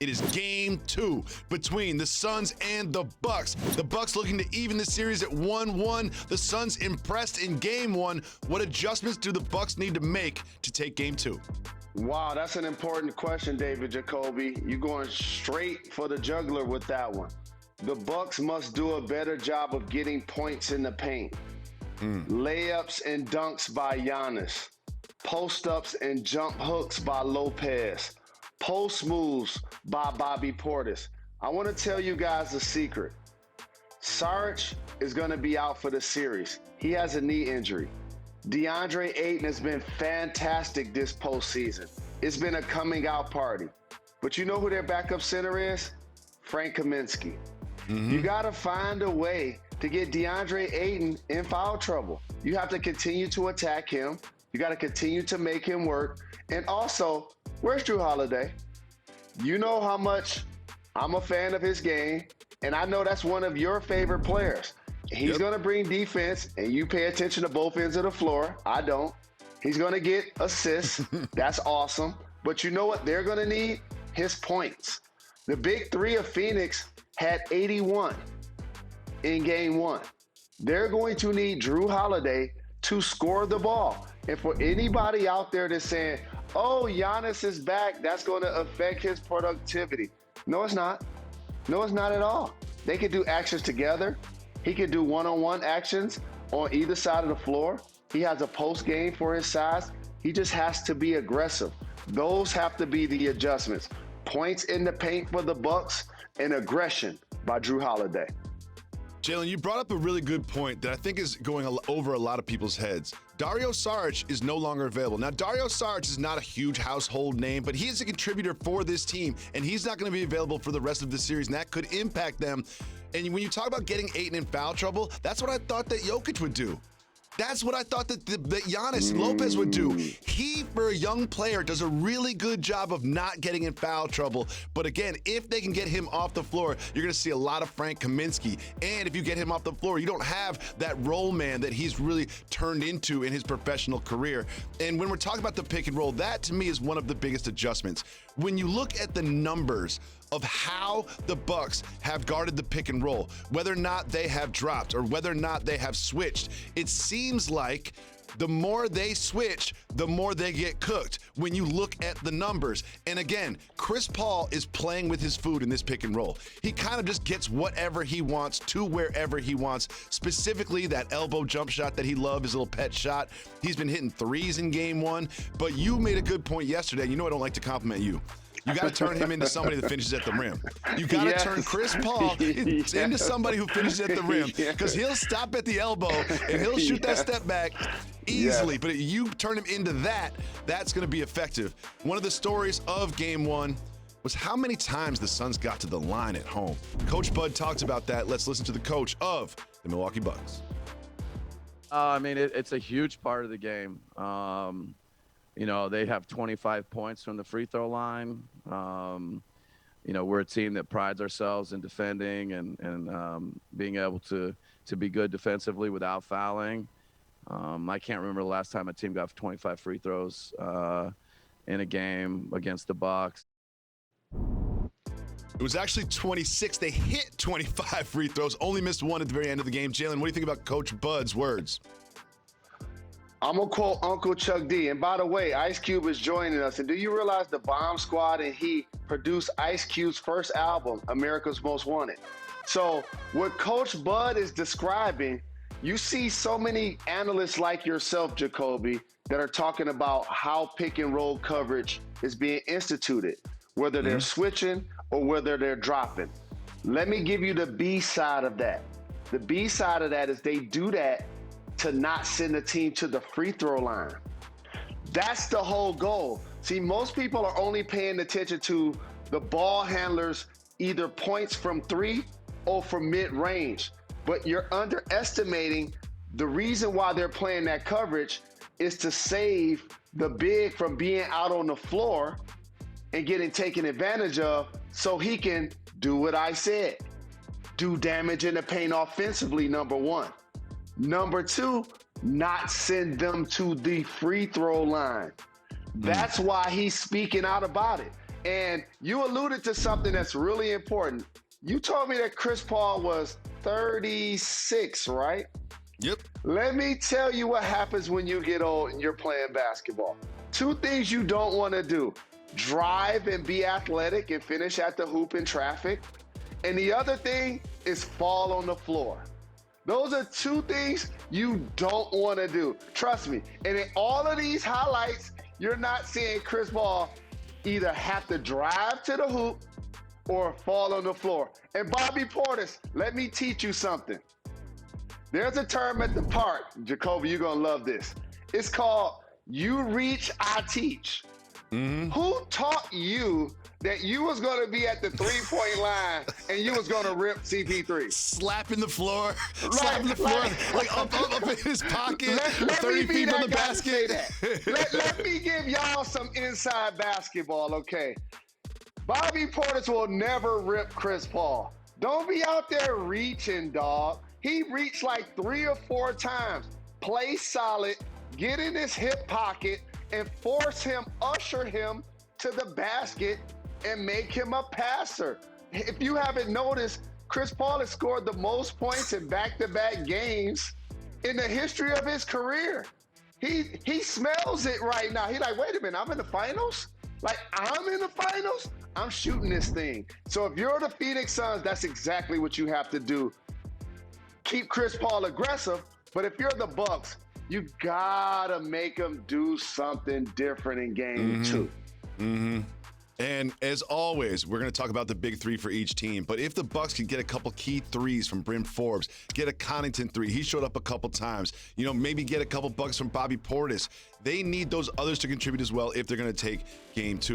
It is game 2 between the Suns and the Bucks. The Bucks looking to even the series at 1-1. The Suns impressed in game 1. What adjustments do the Bucks need to make to take game 2? Wow, that's an important question, David Jacoby. You're going straight for the jugular with that one. The Bucks must do a better job of getting points in the paint. Layups and dunks by Giannis. Post-ups and jump hooks by Lopez. Post moves by Bobby Portis. I want to tell you guys a secret. Sarge is going to be out for the series. He has a knee injury. DeAndre Ayton has been fantastic this postseason. It's been a coming out party. But you know who their backup center is? Frank Kaminsky. You got to find a way to get DeAndre Ayton in foul trouble. You have to continue to attack him. You got to continue to make him work. And also, where's Jrue Holiday? You know how much I'm a fan of his game, and I know that's one of your favorite players. He's going to bring defense, and you pay attention to both ends of the floor. I don't. He's going to get assists. That's awesome. But you know what they're going to need? His points. The big three of Phoenix had 81 in game 1. They're going to need Jrue Holiday to score the ball. And for anybody out there that's saying, oh, Giannis is back, that's going to affect his productivity. No, it's not. No, it's not at all. They can do actions together. He can do one-on-one actions on either side of the floor. He has a post game for his size. He just has to be aggressive. Those have to be the adjustments. Points in the paint for the Bucks and aggression by Jrue Holiday. Jalen, you brought up a really good point that I think is going over a lot of people's heads. Dario Saric is no longer available. Now, Dario Saric is not a huge household name, but he is a contributor for this team, and he's not going to be available for the rest of the series, and that could impact them. And when you talk about getting Ayton in foul trouble, that's what I thought that Jokic would do. That's what I thought that Giannis and Lopez would do. He, for a young player, does a really good job of not getting in foul trouble. But again, if they can get him off the floor, you're going to see a lot of Frank Kaminsky. And if you get him off the floor, you don't have that roll man that he's really turned into in his professional career. And when we're talking about the pick and roll, that to me is one of the biggest adjustments. When you look at the numbers of how the Bucks have guarded the pick and roll, whether or not they have dropped or whether or not they have switched, it seems like the more they switch, the more they get cooked when you look at the numbers. And again, Chris Paul is playing with his food in this pick and roll. He kind of just gets whatever he wants to wherever he wants, specifically that elbow jump shot that he loved, his little pet shot. He's been hitting threes in game 1, but you made a good point yesterday. You know I don't like to compliment you. You got to turn him into somebody that finishes at the rim. You got to turn Chris Paul into somebody who finishes at the rim, because he'll stop at the elbow and he'll shoot that step back easily. But if you turn him into that, that's going to be effective. One of the stories of game 1 was how many times the Suns got to the line at home. Coach Bud talks about that. Let's listen to the coach of the Milwaukee Bucks. I mean, it's a huge part of the game. You know, they have 25 points from the free throw line. You know, we're a team that prides ourselves in defending and being able to be good defensively without fouling. I can't remember the last time a team got 25 free throws in a game against the Bucks. It was actually 26. They hit 25 free throws, only missed one at the very end of the game. Jalen, what do you think about Coach Bud's words? I'm going to quote Uncle Chuck D. And by the way, Ice Cube is joining us. And do you realize the Bomb Squad and he produced Ice Cube's first album, America's Most Wanted? So what Coach Bud is describing, you see so many analysts like yourself, Jacoby, that are talking about how pick and roll coverage is being instituted, whether they're switching or whether they're dropping. Let me give you the B side of that. The B side of that is they do that to not send the team to the free throw line. That's the whole goal. See, most people are only paying attention to the ball handlers, either points from 3 or from mid-range. But you're underestimating the reason why they're playing that coverage is to save the big from being out on the floor and getting taken advantage of so he can do what I said. Do damage in the paint offensively, number 1. Number 2, not send them to the free throw line. That's why he's speaking out about it. And you alluded to something that's really important. You told me that Chris Paul was 36, right? Yep. Let me tell you what happens when you get old and you're playing basketball. Two things you don't want to do: drive and be athletic and finish at the hoop in traffic. And the other thing is fall on the floor. Those are two things you don't want to do. Trust me. And in all of these highlights, you're not seeing Chris Paul either have to drive to the hoop or fall on the floor. And Bobby Portis, let me teach you something. There's a term at the park, Jacoby, you're going to love this. It's called you reach, I teach. Mm-hmm. Who taught you that you was going to be at the three-point line and you was going to rip CP3? Slapping the floor, Right, like up in his pocket, Let 30 me be feet from that the guy to say basket. that. Let me give y'all some inside basketball, okay? Bobby Portis will never rip Chris Paul. Don't be out there reaching, dog. He reached like 3 or 4 times. Play solid, get in his hip pocket, and usher him to the basket and make him a passer. If you haven't noticed, Chris Paul has scored the most points in back-to-back games in the history of his career. He smells it right now. He's like, wait a minute, I'm in the finals? Like, I'm in the finals? I'm shooting this thing. So if you're the Phoenix Suns, that's exactly what you have to do. Keep Chris Paul aggressive, but if you're the Bucks, you gotta make him do something different in game 2. Mm-hmm. And as always, we're going to talk about the big three for each team. But if the Bucks can get a couple key threes from Bryn Forbes, get a Connaughton three, he showed up a couple times, maybe get a couple bucks from Bobby Portis. They need those others to contribute as well if they're going to take game 2.